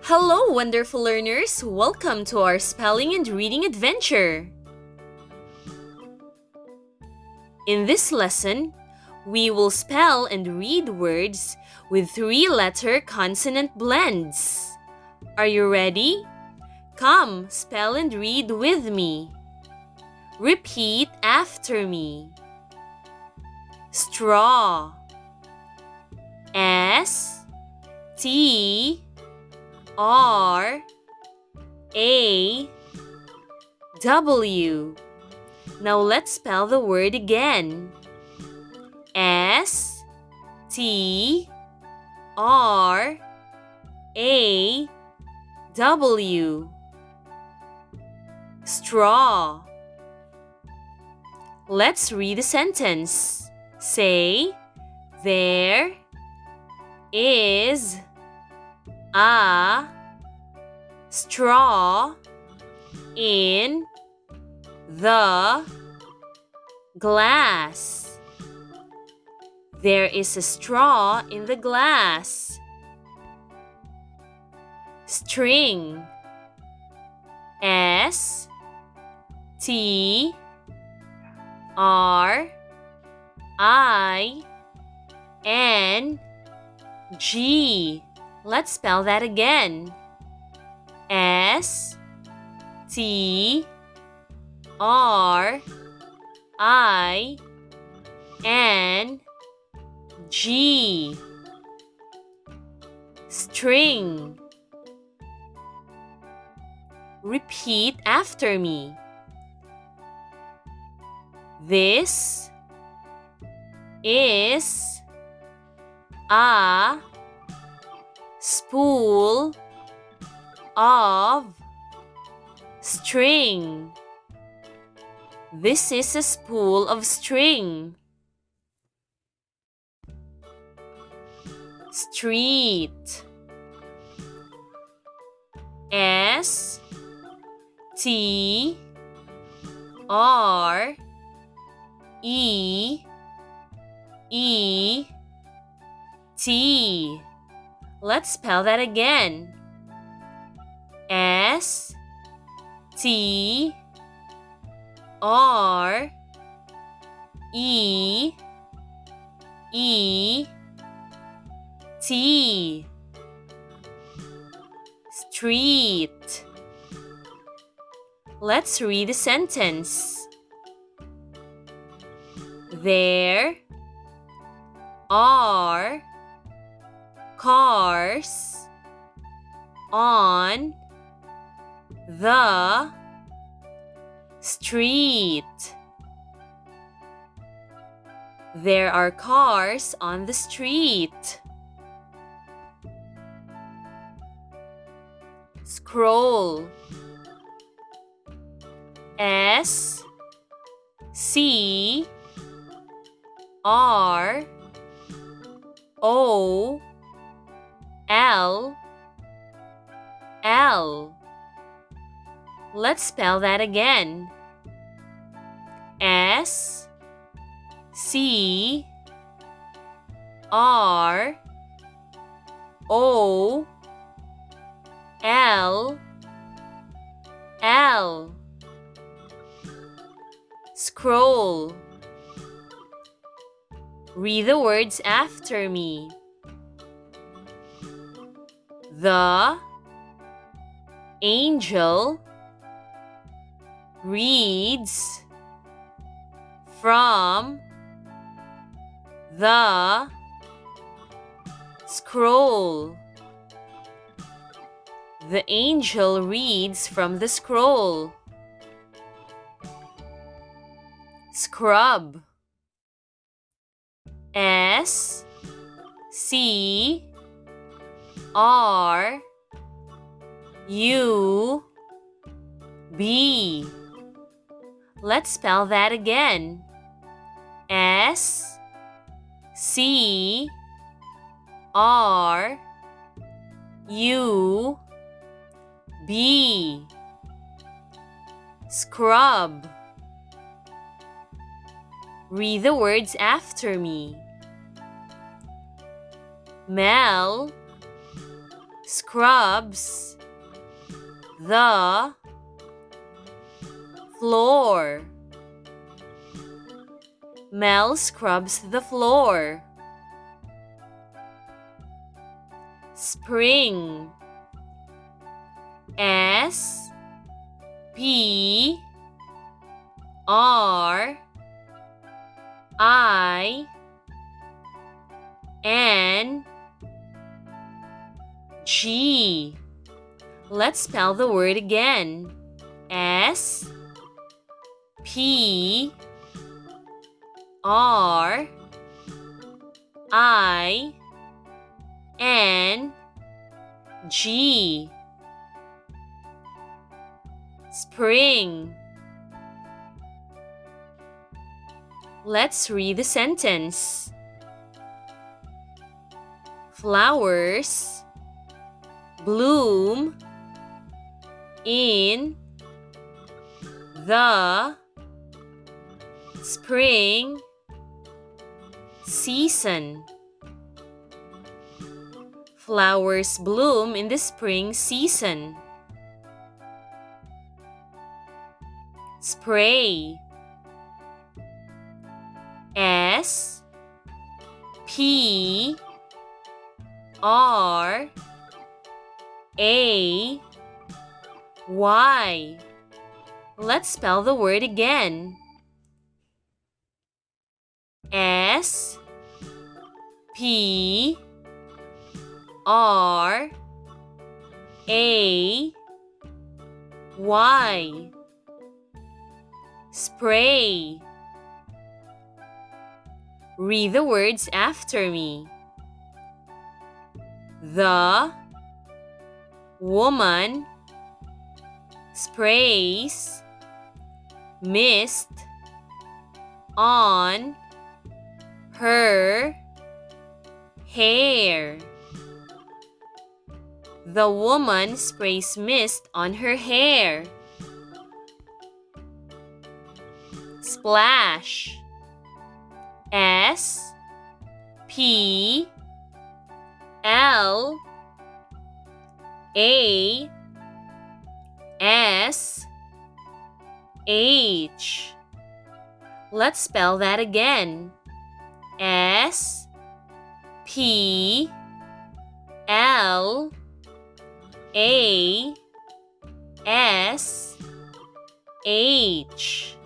Hello, wonderful learners! Welcome to our spelling and reading adventure. In this lesson, we will spell and read words with three-letter consonant blends. Are you ready? Come, spell and read with me. Repeat after me. Straw. S-T-R-A-W. Now let's spell the word again. S-T-R-A-W. Straw. Let's read the sentence. Say, there is a straw in the glass. There is a straw in the glass. String. S-T-R-I-N-G. Let's spell that again. S-T-R-I-N-G. String. Repeat after me. This is a spool of string. This is a spool of string. Street. S-T-R-E-E-T. Let's spell that again. S-T-R-E-E-T. Street. Let's read the sentence. There are cars on the street. There are cars on the street. Scroll. S-C-R-O-L-L. Let's spell that again. S-C-R-O-L-L. Scroll. Read the words after me. The angel reads from the scroll. The angel reads from the scroll. Scrub. S-C-R-U-B. Let's spell that again. S-C-R-U-B. Scrub. Read the words after me. Mel scrubs the floor. Mel scrubs the floor. Spring. S P R I N G. Let's spell the word again. S P R I N G. Spring. Let's read the sentence. Flowers bloom in the spring season. Flowers bloom in the spring season. Spray. S P R A Y. Let's spell the word again. S P R A Y. Spray. Read the words after me. The woman sprays mist on her hair. The woman sprays mist on her hair. Splash. S P L A S H. Let's spell that again. S P L A S H.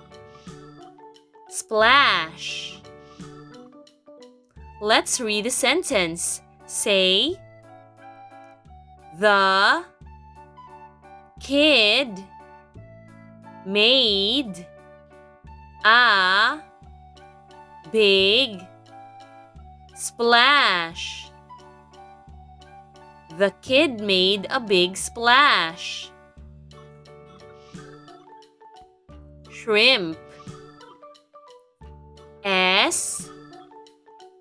Splash. Let's read the sentence. Say, the kid made a big splash. The kid made a big splash. Shrimp. S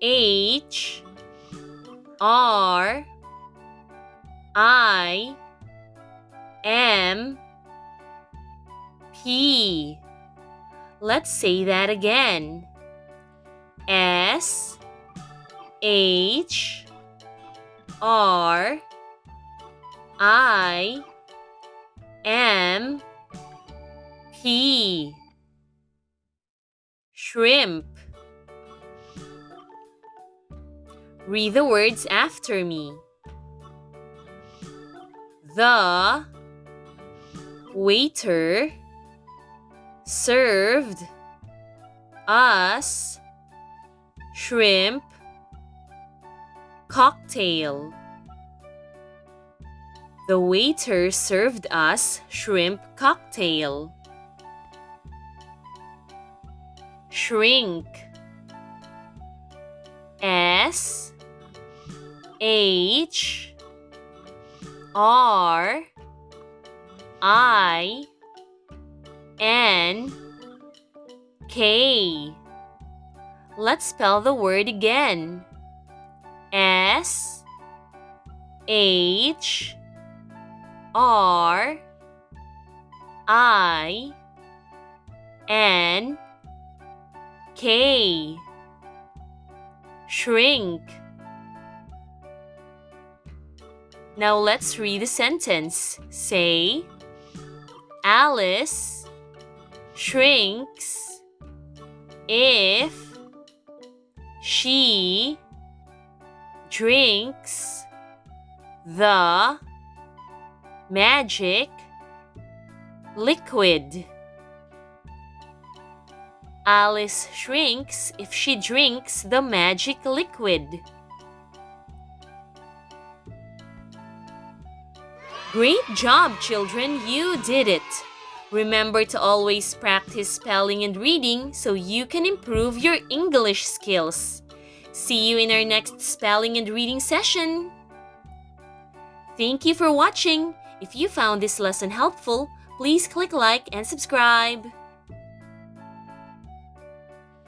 H R I M P. Let's say that again. S H R I M P. Shrimp. Read the words after me. The waiter served us shrimp cocktail. The waiter served us shrimp cocktail. Shrink. S H R I N K. Let's spell the word again. S H R I N K. Shrink. Now let's read the sentence. Say, Alice shrinks if she drinks the magic liquid. Alice shrinks if she drinks the magic liquid. Great job, children! You did it! Remember to always practice spelling and reading so you can improve your English skills. See you in our next spelling and reading session. Thank you for watching. If you found this lesson helpful, please click like and subscribe.